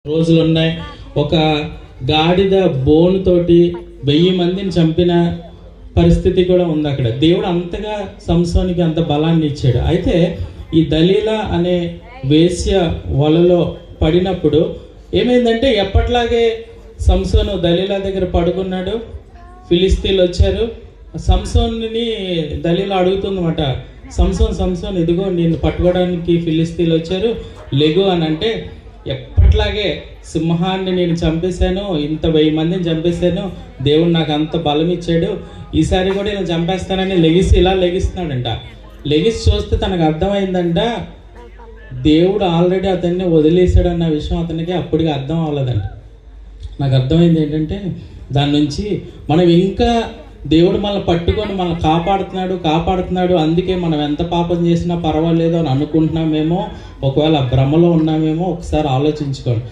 రోజులు ఉన్నాయి. ఒక గాడిద బోను తోటి 1000 మందిని చంపిన పరిస్థితి కూడా ఉంది అక్కడ. దేవుడు అంతగా సంసోనికి అంత బలాన్ని ఇచ్చాడు. అయితే ఈ దలీలా అనే వేశ్య వలలో పడినప్పుడు ఏమైందంటే ఎప్పట్లాగే సంసోను దలీలా దగ్గర పడుకున్నాడు. ఫిలిస్తీన్లు వచ్చారు. సంసోన్ని దలీలా అడుగుతుందన్నమాట, సంసోన్ ఇదిగో నిన్ను పట్టుకోవడానికి ఫిలిస్తీన్లు వచ్చారు, లెగు అని అంటే, ఎప్పట్లాగే సింహాన్ని నేను చంపేశాను, ఇంత 1000 మందిని చంపేశాను, దేవుడు నాకు అంత బలం ఇచ్చాడు, ఈసారి కూడా నేను చంపేస్తానని ఇలా లెగిస్తున్నాడంట. లెగిసి చూస్తే తనకు అర్థమైందంట, దేవుడు ఆల్రెడీ అతన్ని వదిలేశాడు అన్న విషయం అతనికి అప్పటికి అర్థం అవ్వలేదంట. నాకు అర్థమైంది ఏంటంటే, దాని నుంచి మనం ఇంకా దేవుడు మనల్ని పట్టుకొని మనల్ని కాపాడుతున్నాడు, అందుకే మనం ఎంత పాపం చేసినా పర్వాలేదు అని అనుకుంటున్నామేమో, ఒకవేళ భ్రమలో ఉన్నామేమో ఒకసారి ఆలోచించుకోండి.